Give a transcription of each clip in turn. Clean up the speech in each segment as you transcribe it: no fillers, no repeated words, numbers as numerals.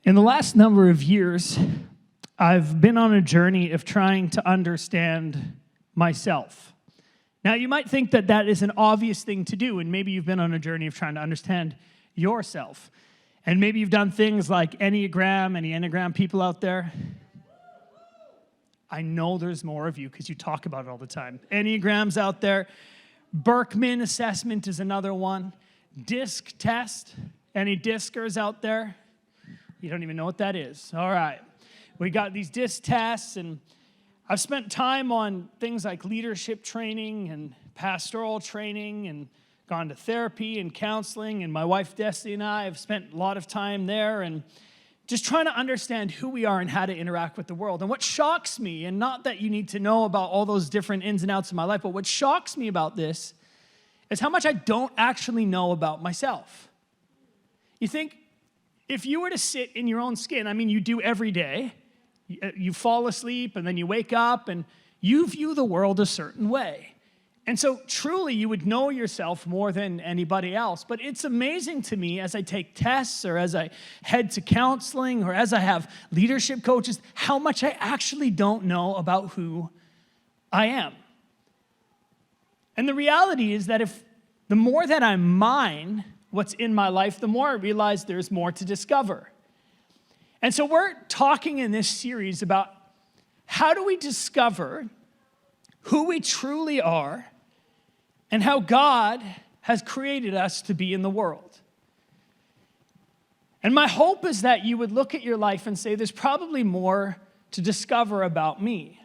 In the last number of years, I've been on a journey of trying to understand myself. Now, you might think that that is an obvious thing to do, and maybe you've been on a journey of trying to understand yourself. And maybe you've done things like Enneagram, any Enneagram people out there? I know there's more of you because you talk about it all the time. Enneagrams out there. Berkman assessment is another one. DISC test. Any DISCers out there? You don't even know what that is. All right. We got these DISC tests, and I've spent time on things like leadership training and pastoral training and gone to therapy and counseling, and my wife Destiny and I have spent a lot of time there and just trying to understand who we are and how to interact with the world. And what shocks me, and not that you need to know about all those different ins and outs of my life, but what shocks me about this is how much I don't actually know about myself. You think, if you were to sit in your own skin, I mean, you do every day, you fall asleep and then you wake up and you view the world a certain way. And so truly you would know yourself more than anybody else. But it's amazing to me as I take tests or as I head to counseling or as I have leadership coaches, how much I actually don't know about who I am. And the reality is that if the more that I mine what's in my life, the more I realize there's more to discover. And so we're talking in this series about how do we discover who we truly are and how God has created us to be in the world. And my hope is that you would look at your life and say, there's probably more to discover about me.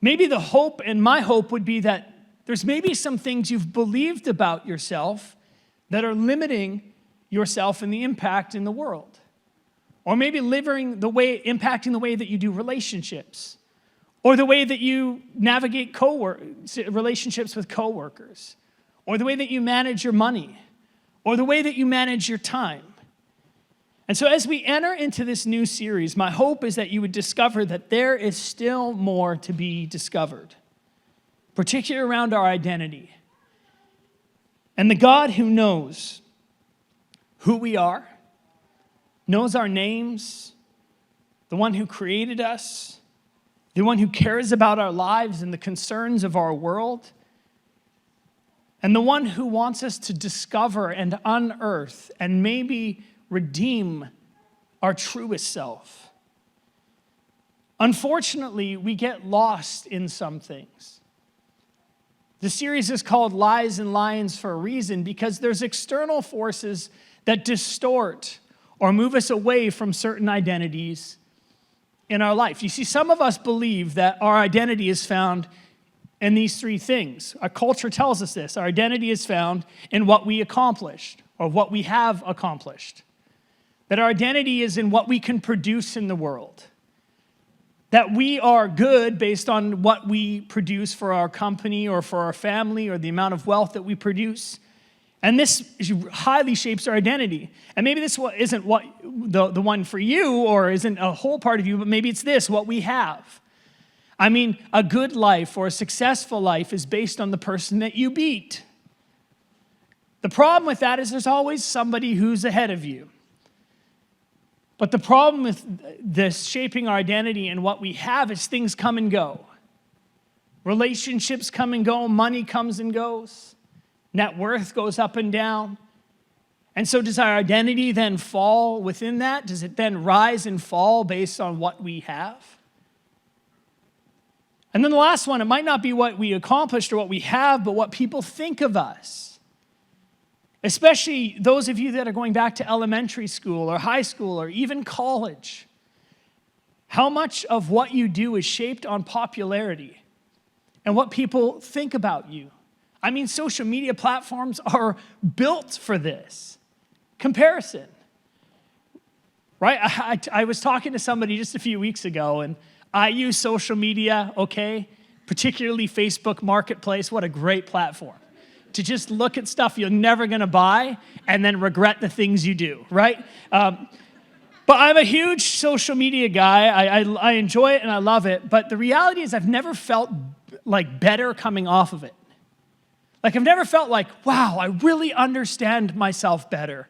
Maybe the hope, and my hope would be that there's maybe some things you've believed about yourself that are limiting yourself and the impact in the world. Or maybe impacting the way that you do relationships. Or the way that you navigate relationships with coworkers. Or the way that you manage your money. Or the way that you manage your time. And so as we enter into this new series, my hope is that you would discover that there is still more to be discovered. Particularly around our identity. And the God who knows who we are, knows our names, the one who created us, the one who cares about our lives and the concerns of our world, and the one who wants us to discover and unearth and maybe redeem our truest self. Unfortunately, we get lost in some things. The series is called Lies and Lions for a reason because there's external forces that distort or move us away from certain identities in our life. You see, some of us believe that our identity is found in these three things. Our culture tells us this. Our identity is found in what we accomplished or what we have accomplished. That our identity is in what we can produce in the world. That we are good based on what we produce for our company or for our family or the amount of wealth that we produce. And this highly shapes our identity. And maybe this isn't what the one for you or isn't a whole part of you, but maybe it's this, what we have. I mean, a good life or a successful life is based on the person that you beat. The problem with that is there's always somebody who's ahead of you. But the problem with this shaping our identity and what we have is things come and go. Relationships come and go, money comes and goes, net worth goes up and down. And so does our identity then fall within that? Does it then rise and fall based on what we have? And then the last one, it might not be what we accomplished or what we have, but what people think of us. Especially those of you that are going back to elementary school or high school or even college. How much of what you do is shaped on popularity and what people think about you? I mean, social media platforms are built for this. Comparison. Right? I was talking to somebody just a few weeks ago, and I use social media, okay? Particularly Facebook Marketplace. What a great platform. To just look at stuff you're never going to buy and then regret the things you do, right? But I'm a huge social media guy. I enjoy it and I love it. But the reality is I've never felt like better coming off of it. Like I've never felt like, wow, I really understand myself better.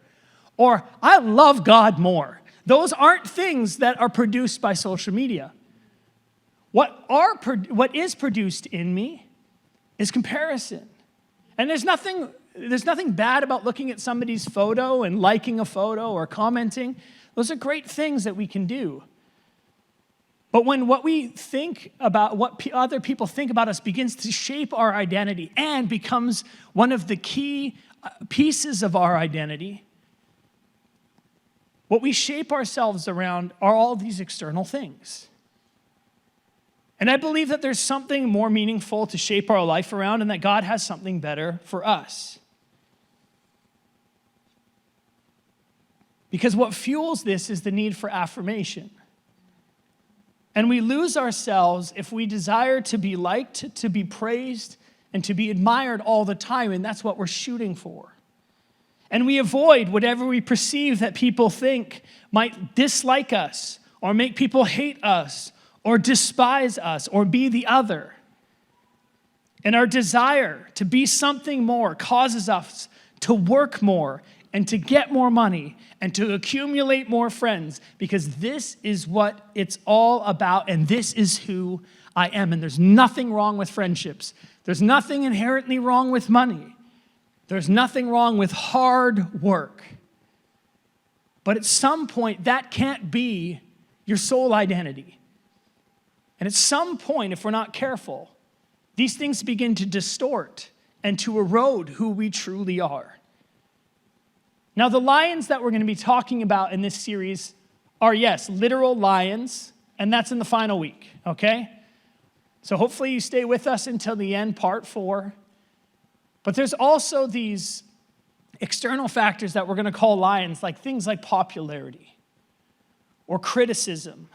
Or I love God more. Those aren't things that are produced by social media. What is produced in me is comparison. And there's nothing bad about looking at somebody's photo and liking a photo or commenting. Those are great things that we can do. But when what we think about, what other people think about us begins to shape our identity and becomes one of the key pieces of our identity, what we shape ourselves around are all these external things. And I believe that there's something more meaningful to shape our life around and that God has something better for us. Because what fuels this is the need for affirmation. And we lose ourselves if we desire to be liked, to be praised, and to be admired all the time, and that's what we're shooting for. And we avoid whatever we perceive that people think might dislike us, or make people hate us, or despise us, or be the other. And our desire to be something more causes us to work more, and to get more money, and to accumulate more friends, because this is what it's all about, and this is who I am. And there's nothing wrong with friendships. There's nothing inherently wrong with money. There's nothing wrong with hard work. But at some point, that can't be your sole identity. And at some point, if we're not careful, these things begin to distort and to erode who we truly are. Now, the lions that we're going to be talking about in this series are, yes, literal lions, and that's in the final week, okay? So hopefully you stay with us until the end, part 4. But there's also these external factors that we're going to call lions, like things like popularity or criticism,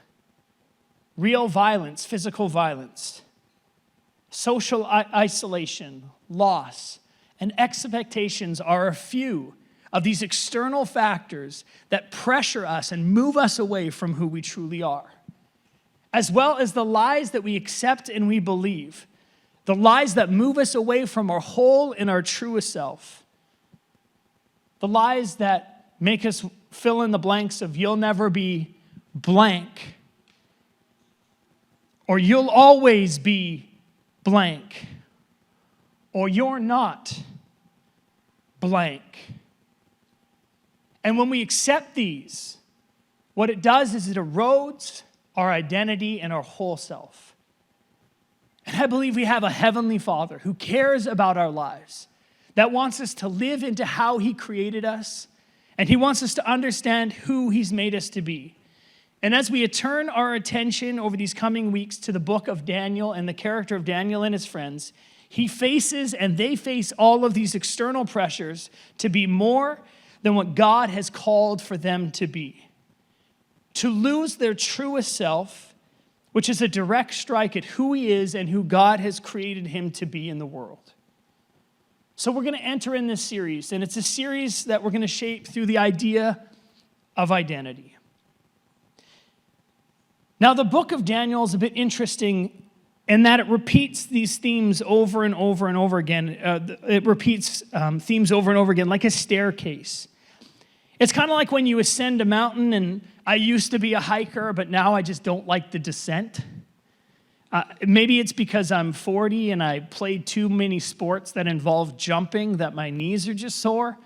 real violence, physical violence, social isolation, loss, and expectations are a few of these external factors that pressure us and move us away from who we truly are, as well as the lies that we accept and we believe, the lies that move us away from our whole and our truest self, the lies that make us fill in the blanks of you'll never be blank, or you'll always be blank, or you're not blank. And when we accept these, what it does is it erodes our identity and our whole self. And I believe we have a heavenly Father who cares about our lives, that wants us to live into how he created us, and he wants us to understand who he's made us to be. And as we turn our attention over these coming weeks to the book of Daniel and the character of Daniel and his friends, he faces and they face all of these external pressures to be more than what God has called for them to be. To lose their truest self, which is a direct strike at who he is and who God has created him to be in the world. So we're going to enter in this series, and it's a series that we're going to shape through the idea of identity. Now, the book of Daniel is a bit interesting in that it repeats these themes over and over and over again. It repeats themes over and over again, like a staircase. It's kind of like when you ascend a mountain, and I used to be a hiker, but now I just don't like the descent. Maybe it's because I'm 40 and I played too many sports that involve jumping that my knees are just sore.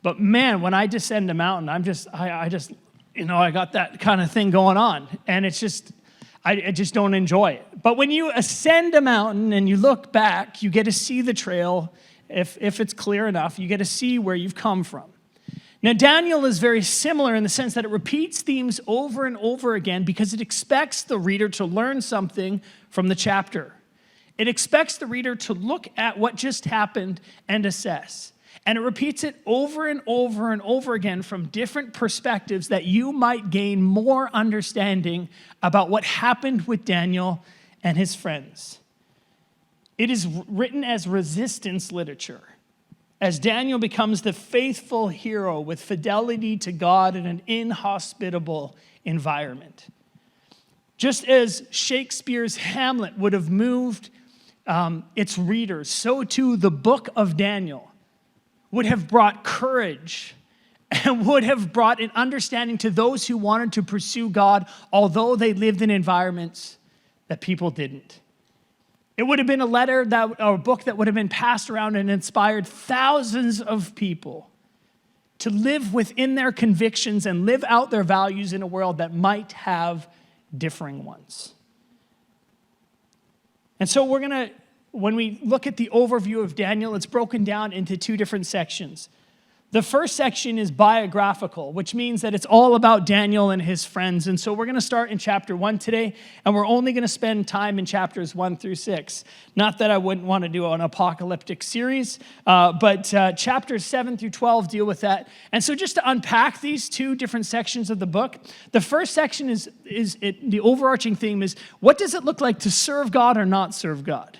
But man, when I descend a mountain, I got that kind of thing going on, and I just don't enjoy it. But when you ascend a mountain and you look back, you get to see the trail. If it's clear enough, you get to see where you've come from. Now, Daniel is very similar in the sense that it repeats themes over and over again because it expects the reader to learn something from the chapter. It expects the reader to look at what just happened and assess. And it repeats it over and over and over again from different perspectives that you might gain more understanding about what happened with Daniel and his friends. It is written as resistance literature, as Daniel becomes the faithful hero with fidelity to God in an inhospitable environment. Just as Shakespeare's Hamlet would have moved its readers, so too the book of Daniel would have brought courage and would have brought an understanding to those who wanted to pursue God, although they lived in environments that people didn't. It would have been a letter or a book that would have been passed around and inspired thousands of people to live within their convictions and live out their values in a world that might have differing ones. And so when we look at the overview of Daniel, it's broken down into two different sections. The first section is biographical, which means that it's all about Daniel and his friends. And so we're going to start in chapter 1 today, and we're only going to spend time in chapters 1 through 6. Not that I wouldn't want to do an apocalyptic series, but chapters 7 through 12 deal with that. And so just to unpack these two different sections of the book, the first section the overarching theme is, what does it look like to serve God or not serve God?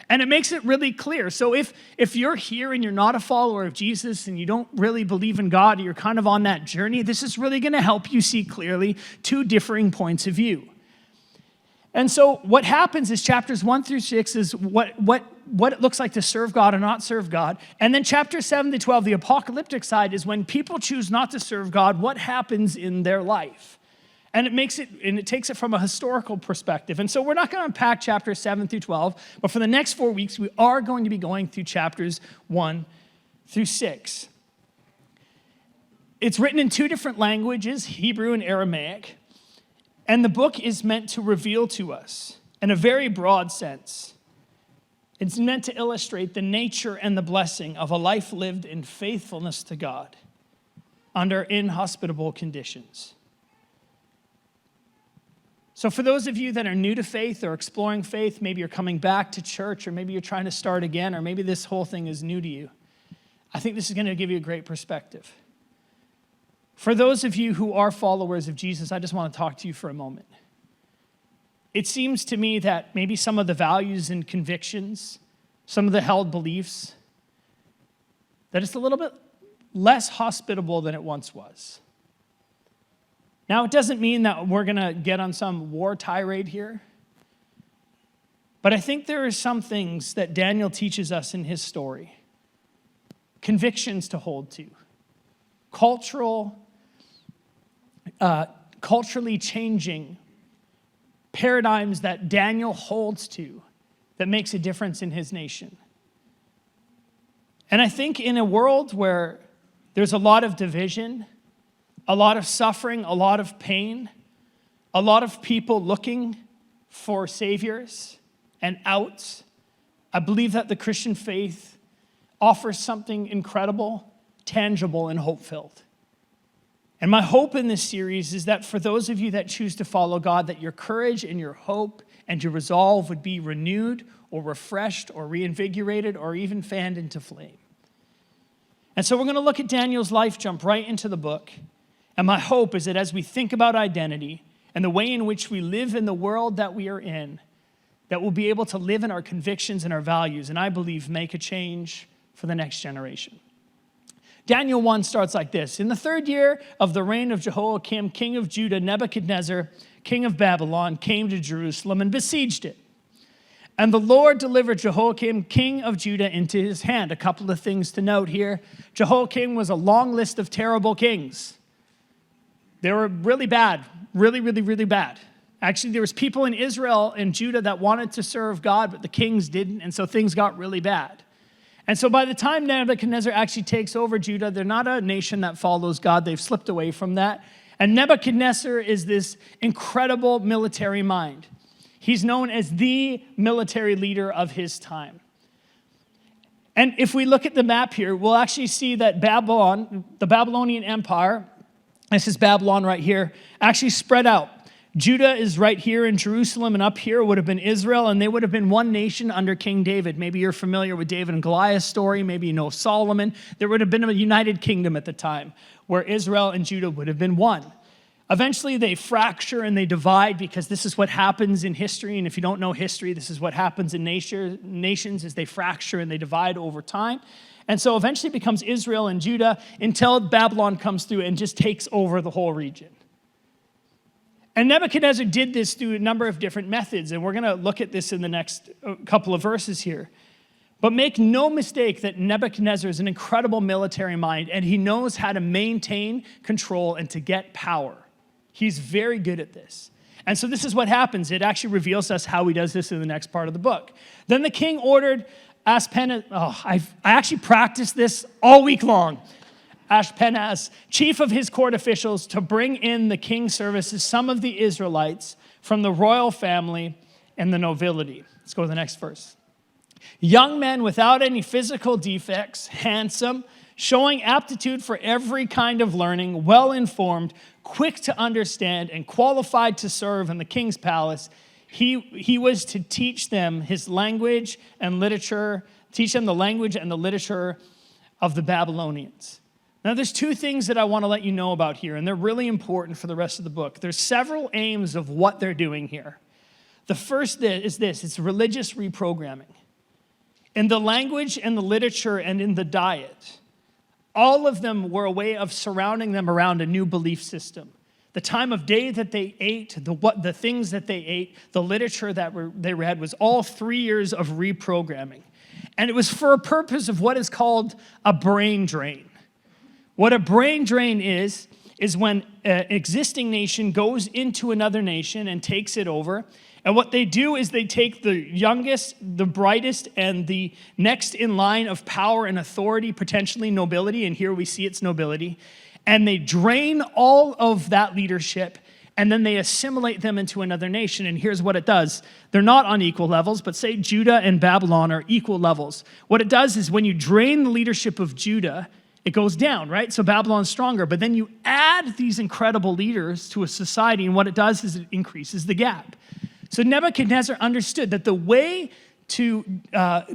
And it makes it really clear. So if you're here and you're not a follower of Jesus and you don't really believe in God, you're kind of on that journey, this is really going to help you see clearly two differing points of view. And so what happens is chapters 1 through 6 is what it looks like to serve God or not serve God. And then chapters 7 to 12, the apocalyptic side, is when people choose not to serve God, what happens in their life. And it takes it from a historical perspective. And so we're not going to unpack chapters 7 through 12, but for the next 4 weeks, we are going to be going through chapters 1 through 6. It's written in two different languages, Hebrew and Aramaic, and the book is meant to reveal to us, in a very broad sense, it's meant to illustrate the nature and the blessing of a life lived in faithfulness to God under inhospitable conditions. So for those of you that are new to faith or exploring faith, maybe you're coming back to church, or maybe you're trying to start again, or maybe this whole thing is new to you, I think this is going to give you a great perspective. For those of you who are followers of Jesus, I just want to talk to you for a moment. It seems to me that maybe some of the values and convictions, some of the held beliefs, that it's a little bit less hospitable than it once was. Now, it doesn't mean that we're going to get on some war tirade here, but I think there are some things that Daniel teaches us in his story, convictions to hold to, culturally changing paradigms that Daniel holds to that makes a difference in his nation. And I think in a world where there's a lot of division, a lot of suffering, a lot of pain, a lot of people looking for saviors and outs, I believe that the Christian faith offers something incredible, tangible, and hope-filled. And my hope in this series is that for those of you that choose to follow God, that your courage and your hope and your resolve would be renewed or refreshed or reinvigorated or even fanned into flame. And so we're going to look at Daniel's life, jump right into the book. And my hope is that as we think about identity and the way in which we live in the world that we are in, that we'll be able to live in our convictions and our values, and I believe make a change for the next generation. Daniel 1 starts like this. In the 3rd year of the reign of Jehoiakim, king of Judah, Nebuchadnezzar, king of Babylon, came to Jerusalem and besieged it. And the Lord delivered Jehoiakim, king of Judah, into his hand. A couple of things to note here. Jehoiakim was a long list of terrible kings. They were really bad, really, really, really bad. Actually, there was people in Israel and Judah that wanted to serve God, but the kings didn't, and so things got really bad. And so by the time Nebuchadnezzar actually takes over Judah, they're not a nation that follows God. They've slipped away from that. And Nebuchadnezzar is this incredible military mind. He's known as the military leader of his time. And if we look at the map here, we'll actually see that Babylon, the Babylonian Empire, this is Babylon right here, actually spread out. Judah is right here in Jerusalem, and up here would have been Israel, and they would have been one nation under King David. Maybe you're familiar with David and Goliath's story. Maybe you know Solomon. There would have been a united kingdom at the time where Israel and Judah would have been one. Eventually, they fracture and they divide because this is what happens in history, and if you don't know history, this is what happens in nations is they fracture and they divide over time. And so eventually it becomes Israel and Judah until Babylon comes through and just takes over the whole region. And Nebuchadnezzar did this through a number of different methods, and we're going to look at this in the next couple of verses here. But make no mistake that Nebuchadnezzar is an incredible military mind, and he knows how to maintain control and to get power. He's very good at this. And so this is what happens. It actually reveals to us how he does this in the next part of the book. Then the king ordered I actually practiced this all week long. Ashpenaz, chief of his court officials, to bring in the king's services some of the Israelites from the royal family and the nobility. Let's go to the next verse. Young men without any physical defects, handsome, showing aptitude for every kind of learning, well-informed, quick to understand, and qualified to serve in the king's palace. He was to teach them his language and literature, teach them the language and the literature of the Babylonians. Now, there's two things that I want to let you know about here, and they're really important for the rest of the book. There's several aims of what they're doing here. The first is this. It's religious reprogramming. In the language and the literature and in the diet, all of them were a way of surrounding them around a new belief system. The time of day that they ate, the things that they ate, the literature that they read was all 3 years of reprogramming. And it was for a purpose of what is called a brain drain. What a brain drain is when an existing nation goes into another nation and takes it over. And what they do is they take the youngest, the brightest, and the next in line of power and authority, potentially nobility, and here we see it's nobility, and they drain all of that leadership, and then they assimilate them into another nation. And here's what it does. They're not on equal levels, but say Judah and Babylon are equal levels. What it does is when you drain the leadership of Judah, it goes down, right? So Babylon's stronger, but then you add these incredible leaders to a society, and what it does is it increases the gap. So Nebuchadnezzar understood that the way to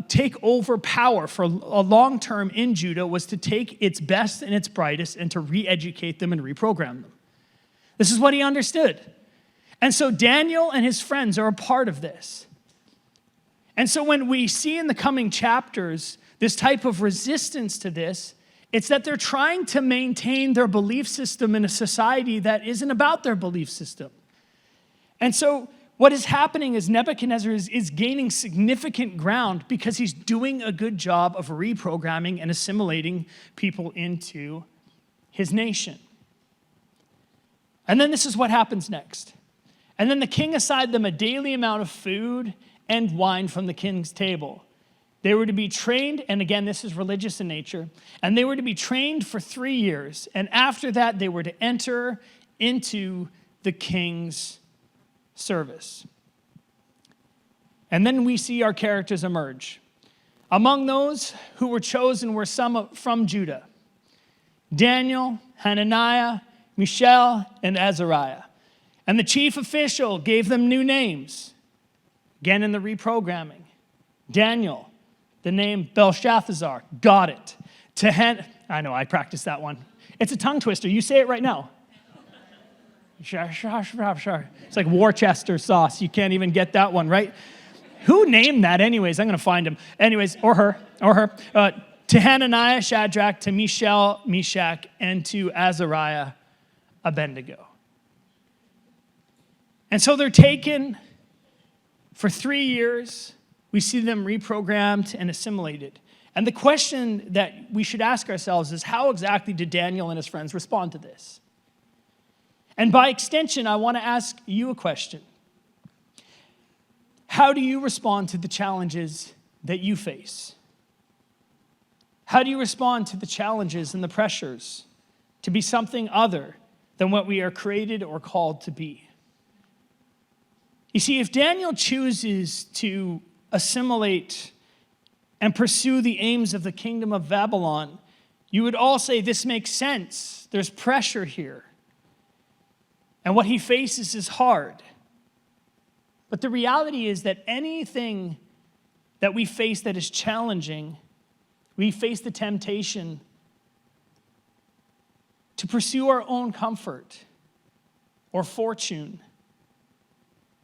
take over power for a long term in Judah was to take its best and its brightest and to re-educate them and reprogram them. This is what he understood. And so Daniel and his friends are a part of this. And so when we see in the coming chapters this type of resistance to this, it's that they're trying to maintain their belief system in a society that isn't about their belief system. And so what is happening is Nebuchadnezzar is gaining significant ground because he's doing a good job of reprogramming and assimilating people into his nation. And then this is what happens next. And then the king assigned them a daily amount of food and wine from the king's table. They were to be trained, and again, this is religious in nature, and they were to be trained for 3 years. And after that, they were to enter into the king's service. And then we see our characters emerge. Among those who were chosen were some from Judah: Daniel, Hananiah, Mishael, and Azariah. And the chief official gave them new names. Again, in the reprogramming. Daniel, the name Belshazzar, got it. I know, I practiced that one. It's a tongue twister. You say it right now. It's like Worcester sauce. You can't even get that one, right? Who named that anyways? I'm going to find him. Anyways, or her. To Hananiah, Shadrach, to Mishael, Meshach, and to Azariah, Abednego. And so they're taken for 3 years. We see them reprogrammed and assimilated. And the question that we should ask ourselves is, how exactly did Daniel and his friends respond to this? And by extension, I want to ask you a question. How do you respond to the challenges that you face? How do you respond to the challenges and the pressures to be something other than what we are created or called to be? You see, if Daniel chooses to assimilate and pursue the aims of the kingdom of Babylon, you would all say this makes sense. There's pressure here. And what he faces is hard. But the reality is that anything that we face that is challenging, we face the temptation to pursue our own comfort or fortune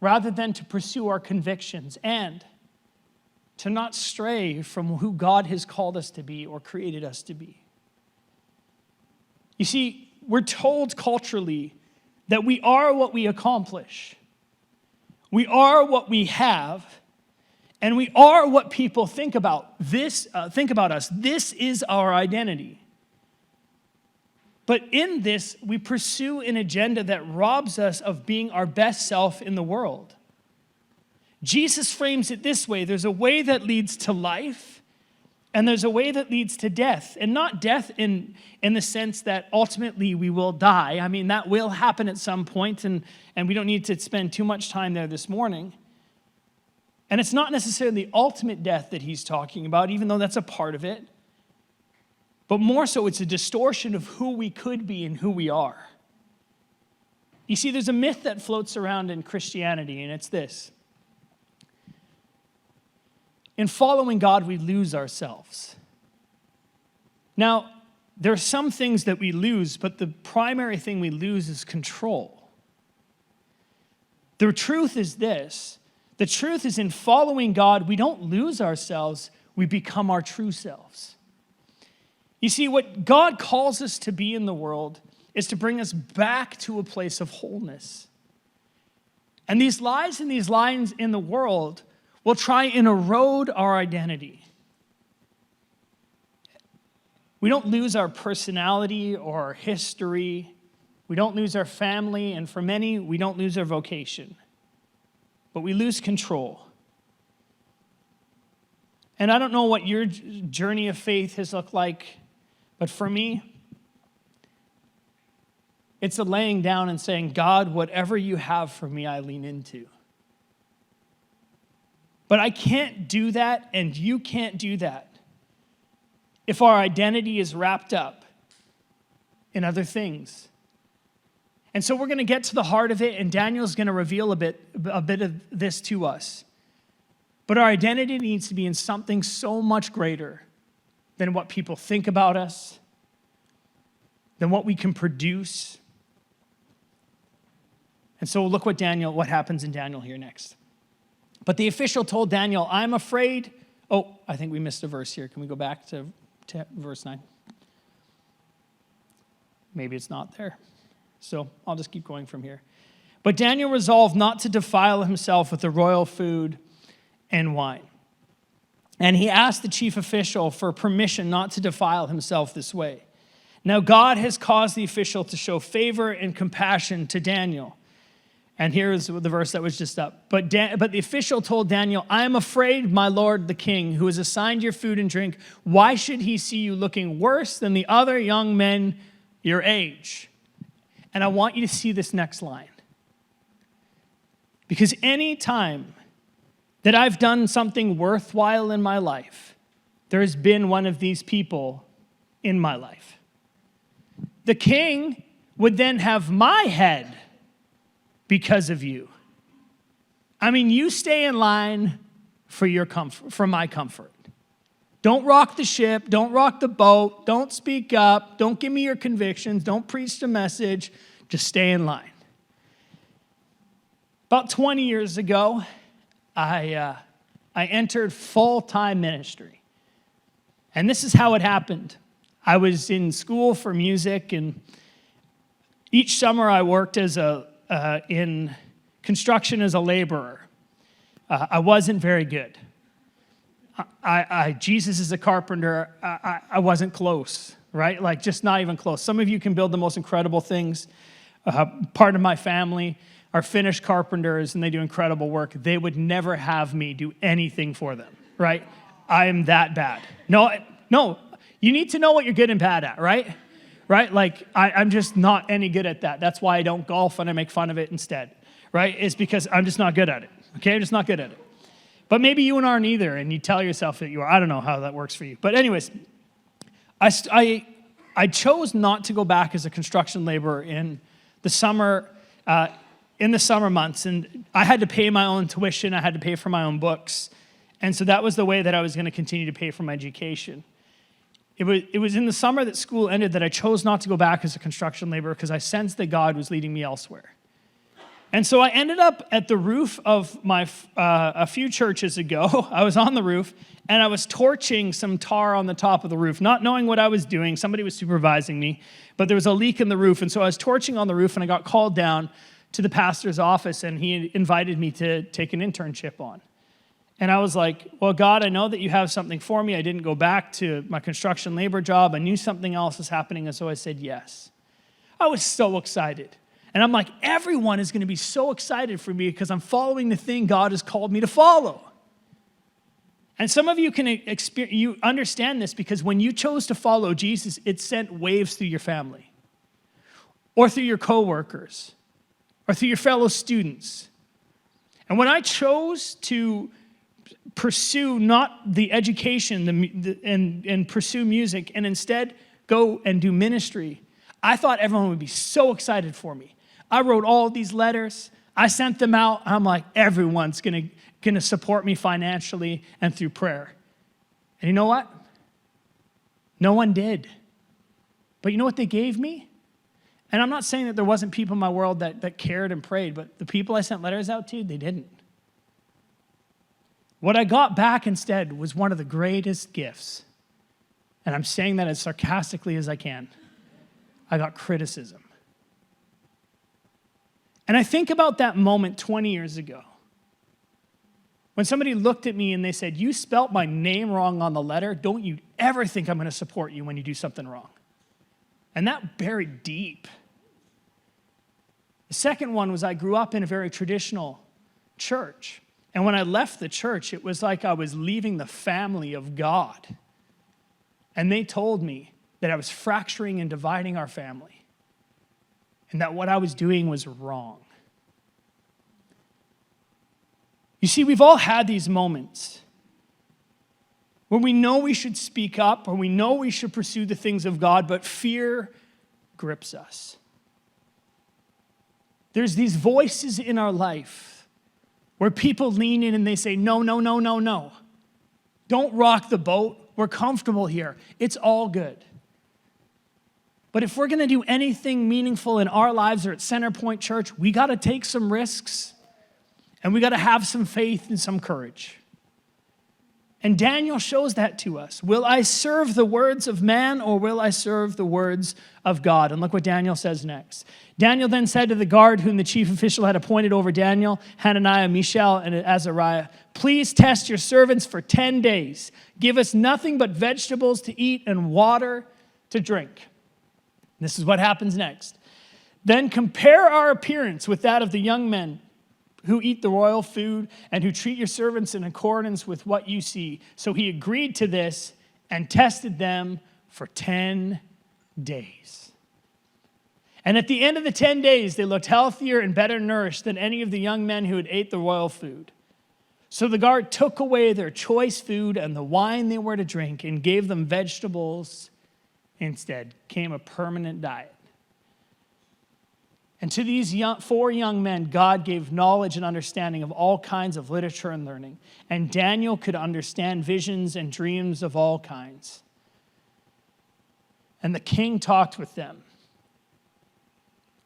rather than to pursue our convictions and to not stray from who God has called us to be or created us to be. You see, we're told culturally that we are what we accomplish. We are what we have, And we are what people think about us. This is our identity. But in this, we pursue an agenda that robs us of being our best self in the world. Jesus frames it this way: there's a way that leads to life, and there's a way that leads to death. And not death in the sense that ultimately we will die. I mean, that will happen at some point, and we don't need to spend too much time there this morning. And it's not necessarily the ultimate death that he's talking about, even though that's a part of it. But more so, it's a distortion of who we could be and who we are. You see, there's a myth that floats around in Christianity, and it's this: in following God, we lose ourselves. Now, there are some things that we lose, but the primary thing we lose is control. The truth is this: the truth is, in following God, we don't lose ourselves, we become our true selves. You see, what God calls us to be in the world is to bring us back to a place of wholeness. And these lies and these lines in the world will try and erode our identity. We don't lose our personality or our history. We don't lose our family, and for many, we don't lose our vocation. But we lose control. And I don't know what your journey of faith has looked like, but for me, it's a laying down and saying, God, whatever you have for me, I lean into. But I can't do that, and you can't do that if our identity is wrapped up in other things. And so we're going to get to the heart of it, and Daniel's going to reveal a bit of this to us. But our identity needs to be in something so much greater than what people think about us, than what we can produce. And so look what happens in Daniel here next. But the official told Daniel, I'm afraid. Oh, I think we missed a verse here. Can we go back to verse 9? Maybe it's not there. So I'll just keep going from here. But Daniel resolved not to defile himself with the royal food and wine. And he asked the chief official for permission not to defile himself this way. Now God has caused the official to show favor and compassion to Daniel. And here is the verse that was just up. But the official told Daniel, I am afraid, my lord the king, who has assigned your food and drink, why should he see you looking worse than the other young men your age? And I want you to see this next line. Because any time that I've done something worthwhile in my life, there has been one of these people in my life. The king would then have my head because of you. I mean, you stay in line for your comfort, for my comfort. Don't rock the ship, don't rock the boat, don't speak up, don't give me your convictions, don't preach the message, just stay in line. About 20 years ago, I entered full-time ministry. And this is how it happened. I was in school for music, and each summer I worked in construction as a laborer. I wasn't very good. Jesus is a carpenter. I wasn't close, right? Like, just not even close. Some of you can build the most incredible things. Part of my family are Finnish carpenters, and they do incredible work. They would never have me do anything for them, right? I am that bad. No, you need to know what you're good and bad at, right? Right? Like, I'm just not any good at that. That's why I don't golf and I make fun of it instead, right? It's because I'm just not good at it, okay? I'm just not good at it. But maybe you aren't either, and you tell yourself that you are. I don't know how that works for you. But anyways, I chose not to go back as a construction laborer in the summer months, and I had to pay my own tuition. I had to pay for my own books, and so that was the way that I was going to continue to pay for my education. It was in the summer that school ended that I chose not to go back as a construction laborer because I sensed that God was leading me elsewhere. And so I ended up at the roof of a few churches ago. I was on the roof, and I was torching some tar on the top of the roof, not knowing what I was doing. Somebody was supervising me, but there was a leak in the roof, and so I was torching on the roof, and I got called down to the pastor's office, and he invited me to take an internship on. And I was like, well, God, I know that you have something for me. I didn't go back to my construction labor job. I knew something else was happening, and so I said yes. I was so excited. And I'm like, everyone is going to be so excited for me because I'm following the thing God has called me to follow. And some of you you understand this because when you chose to follow Jesus, it sent waves through your family or through your coworkers or through your fellow students. And when I chose to pursue not the education and pursue music and instead go and do ministry, I thought everyone would be so excited for me. I wrote all these letters. I sent them out. I'm like, everyone's going to support me financially and through prayer. And you know what? No one did. But you know what they gave me? And I'm not saying that there wasn't people in my world that cared and prayed, but the people I sent letters out to, they didn't. What I got back instead was one of the greatest gifts. And I'm saying that as sarcastically as I can. I got criticism. And I think about that moment 20 years ago when somebody looked at me and they said, you spelt my name wrong on the letter. Don't you ever think I'm going to support you when you do something wrong. And that buried deep. The second one was I grew up in a very traditional church. And when I left the church, it was like I was leaving the family of God. And they told me that I was fracturing and dividing our family. And that what I was doing was wrong. You see, we've all had these moments where we know we should speak up or we know we should pursue the things of God, but fear grips us. There's these voices in our life where people lean in and they say, no, no, no, no, no. Don't rock the boat. We're comfortable here. It's all good. But if we're going to do anything meaningful in our lives or at Centerpoint Church, we got to take some risks and we got to have some faith and some courage. And Daniel shows that to us. Will I serve the words of man or will I serve the words of God? And look what Daniel says next. Daniel then said to the guard whom the chief official had appointed over Daniel, Hananiah, Mishael, and Azariah, please test your servants for 10 days. Give us nothing but vegetables to eat and water to drink. This is what happens next. Then compare our appearance with that of the young men who eat the royal food and who treat your servants in accordance with what you see. So he agreed to this and tested them for 10 days. And at the end of the 10 days, they looked healthier and better nourished than any of the young men who had ate the royal food. So the guard took away their choice food and the wine they were to drink and gave them vegetables instead. Came a permanent diet. And to these four young men, God gave knowledge and understanding of all kinds of literature and learning. And Daniel could understand visions and dreams of all kinds. And the king talked with them.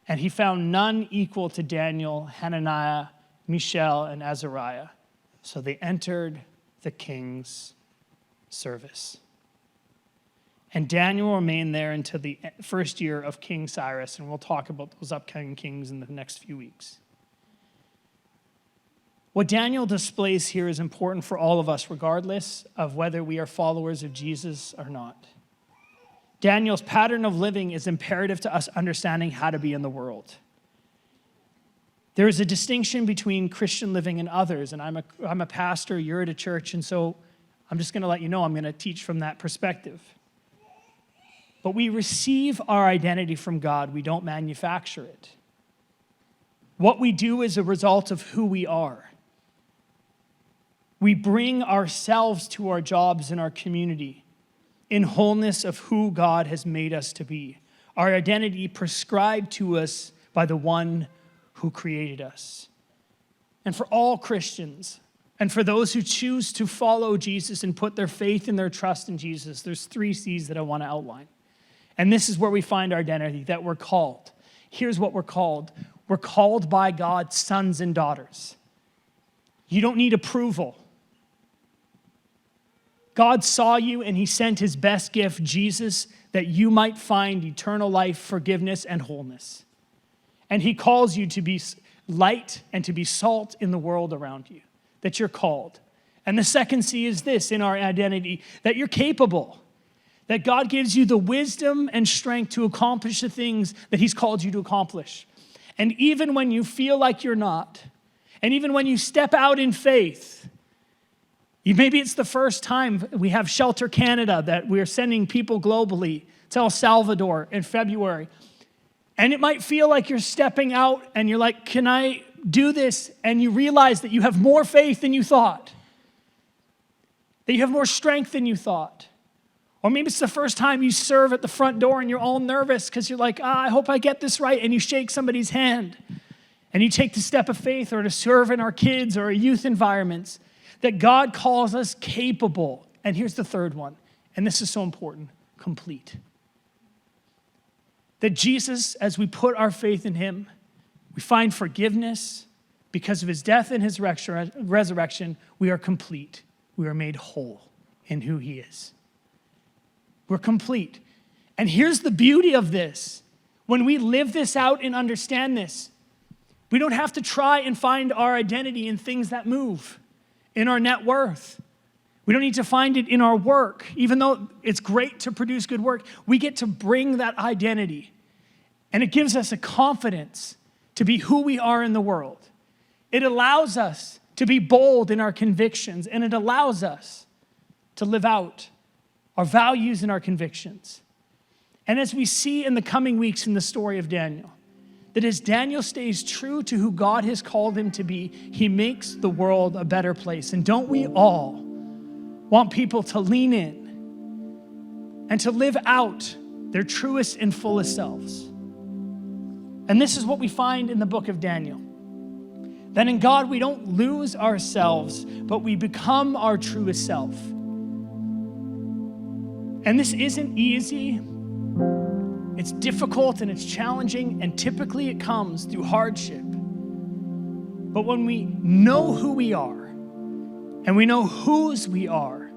And he found none equal to Daniel, Hananiah, Mishael, and Azariah. So they entered the king's service. And Daniel remained there until the first year of King Cyrus, and we'll talk about those upcoming kings in the next few weeks. What Daniel displays here is important for all of us, regardless of whether we are followers of Jesus or not. Daniel's pattern of living is imperative to us understanding how to be in the world. There is a distinction between Christian living and others, and I'm a pastor, you're at a church, and so I'm just going to let you know I'm going to teach from that perspective. But we receive our identity from God. We don't manufacture it. What we do is a result of who we are. We bring ourselves to our jobs in our community in wholeness of who God has made us to be. Our identity prescribed to us by the one who created us. And for all Christians, and for those who choose to follow Jesus and put their faith and their trust in Jesus, there's 3 C's that I want to outline. And this is where we find our identity, that we're called. Here's what we're called. We're called by God sons and daughters. You don't need approval. God saw you and he sent his best gift, Jesus, that you might find eternal life, forgiveness, and wholeness. And he calls you to be light and to be salt in the world around you, that you're called. And the second C is this in our identity, that you're capable, that God gives you the wisdom and strength to accomplish the things that he's called you to accomplish. And even when you feel like you're not, and even when you step out in faith, maybe it's the first time we have Shelter Canada that we're sending people globally to El Salvador in February. And it might feel like you're stepping out and you're like, can I do this? And you realize that you have more faith than you thought, that you have more strength than you thought. Or maybe it's the first time you serve at the front door and you're all nervous because you're like, I hope I get this right. And you shake somebody's hand and you take the step of faith, or to serve in our kids or youth environments, that God calls us capable. And here's the third one, and this is so important, complete. That Jesus, as we put our faith in him, we find forgiveness. Because of his death and his resurrection, we are complete. We are made whole in who he is. We're complete. And here's the beauty of this. When we live this out and understand this, we don't have to try and find our identity in things that move, in our net worth. We don't need to find it in our work. Even though it's great to produce good work, we get to bring that identity. And it gives us a confidence to be who we are in the world. It allows us to be bold in our convictions, and it allows us to live out our values and our convictions. And as we see in the coming weeks in the story of Daniel, that as Daniel stays true to who God has called him to be, he makes the world a better place. And don't we all want people to lean in and to live out their truest and fullest selves? And this is what we find in the book of Daniel. That in God, we don't lose ourselves, but we become our truest self. And this isn't easy. It's difficult and it's challenging, and typically it comes through hardship. But when we know who we are, and we know whose we are,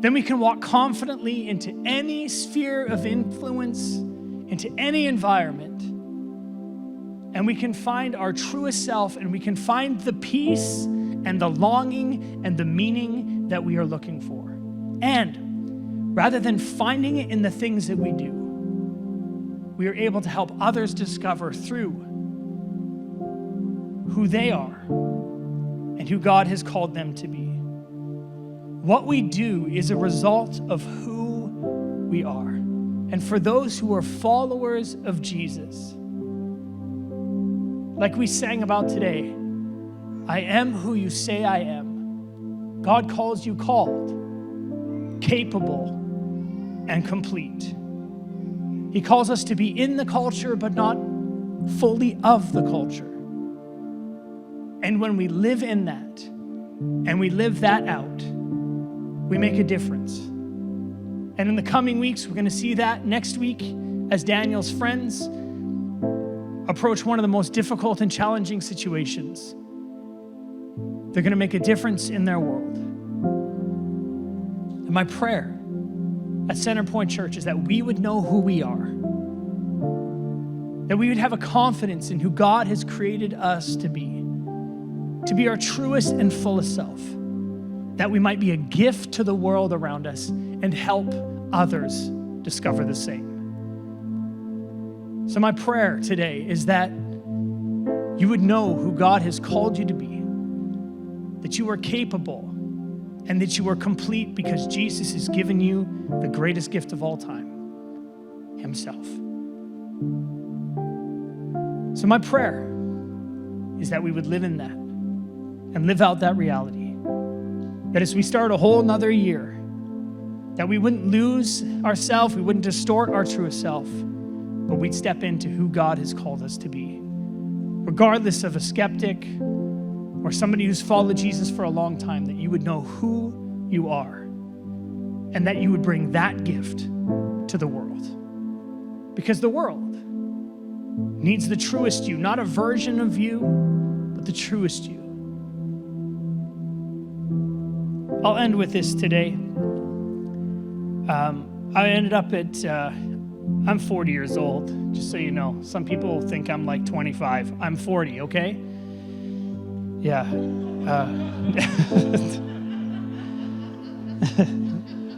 then we can walk confidently into any sphere of influence, into any environment, and we can find our truest self, and we can find the peace and the longing and the meaning that we are looking for. And rather than finding it in the things that we do, we are able to help others discover through who they are and who God has called them to be. What we do is a result of who we are. And for those who are followers of Jesus, like we sang about today, I am who you say I am. God calls you called, capable, and complete. He calls us to be in the culture, but not fully of the culture. And when we live in that, and we live that out, we make a difference. And in the coming weeks, we're going to see that next week as Daniel's friends approach one of the most difficult and challenging situations. They're going to make a difference in their world. And my prayer at Centerpoint Church is that we would know who we are, that we would have a confidence in who God has created us to be our truest and fullest self, that we might be a gift to the world around us and help others discover the same. So my prayer today is that you would know who God has called you to be, that you are capable, and that you are complete because Jesus has given you the greatest gift of all time, himself. So my prayer is that we would live in that and live out that reality. That as we start a whole nother year, that we wouldn't lose ourselves, we wouldn't distort our truest self, but we'd step into who God has called us to be. Regardless of a skeptic or somebody who's followed Jesus for a long time, that you would know who you are and that you would bring that gift to the world. Because the world needs the truest you, not a version of you, but the truest you. I'll end with this today. I ended up at, I'm 40 years old, just so you know. Some people think I'm like 25. I'm 40, okay? Yeah.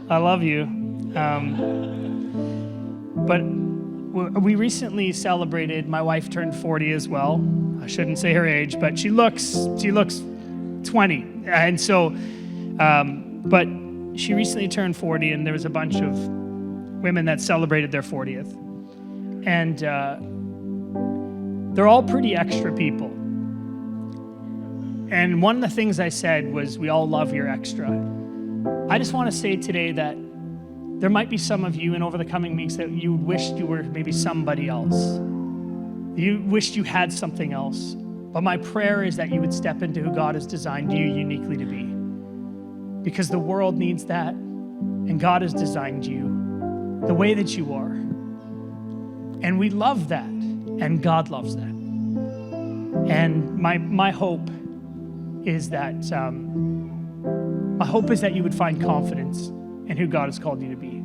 I love you. But we recently celebrated, my wife turned 40 as well. I shouldn't say her age, but she looks 20. And so, but she recently turned 40, and there was a bunch of women that celebrated their 40th. And they're all pretty extra people. And one of the things I said was, we all love your extra. I just want to say today that there might be some of you, and over the coming weeks, that you wished you were maybe somebody else. You wished you had something else. But my prayer is that you would step into who God has designed you uniquely to be. Because the world needs that, and God has designed you the way that you are. And we love that, and God loves that. And my hope is that you would find confidence in who God has called you to be.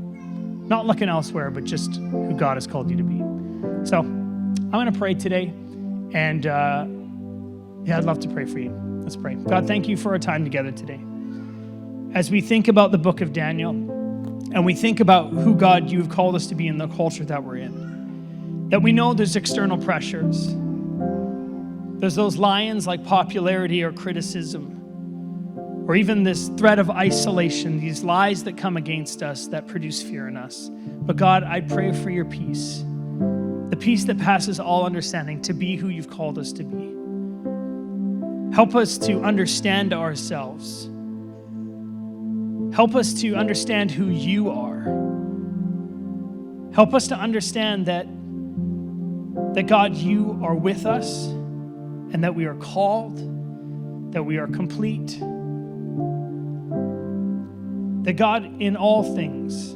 Not looking elsewhere, but just who God has called you to be. So I'm going to pray today, and I'd love to pray for you. Let's pray. God, thank you for our time together today. As we think about the book of Daniel, and we think about who, God, you've called us to be in the culture that we're in, that we know there's external pressures. There's those lions like popularity or criticism, or even this threat of isolation, these lies that come against us that produce fear in us. But God, I pray for your peace, the peace that passes all understanding, to be who you've called us to be. Help us to understand ourselves. Help us to understand who you are. Help us to understand that God, you are with us, and that we are called, that we are complete. That God, in all things,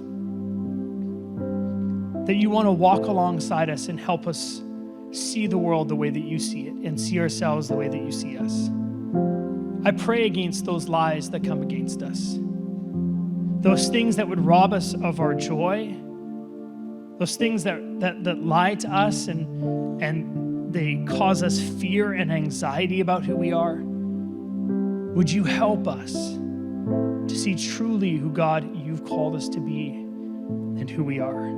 that you want to walk alongside us and help us see the world the way that you see it, and see ourselves the way that you see us. I pray against those lies that come against us. Those things that would rob us of our joy, those things that lie to us and they cause us fear and anxiety about who we are. Would you help us to see truly who, God, you've called us to be and who we are?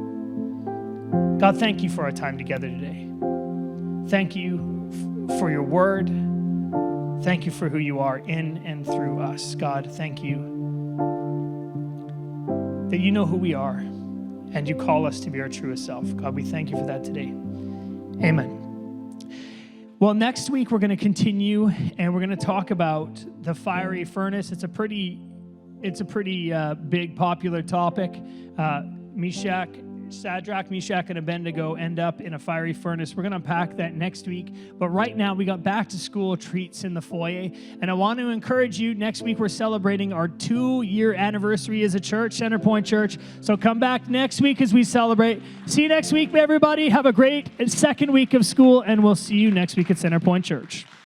God, thank you for our time together today. Thank you for your word. Thank you for who you are in and through us. God, thank you that you know who we are and you call us to be our truest self. God, we thank you for that today. Amen. Well, next week we're going to continue, and we're going to talk about the fiery furnace. It's a pretty big, popular topic. Shadrach, Meshach, and Abednego end up in a fiery furnace. We're going to unpack that next week. But right now, we got back to school treats in the foyer. And I want to encourage you, next week we're celebrating our 2-year anniversary as a church, Centerpoint Church. So come back next week as we celebrate. See you next week, everybody. Have a great second week of school, and we'll see you next week at Centerpoint Church.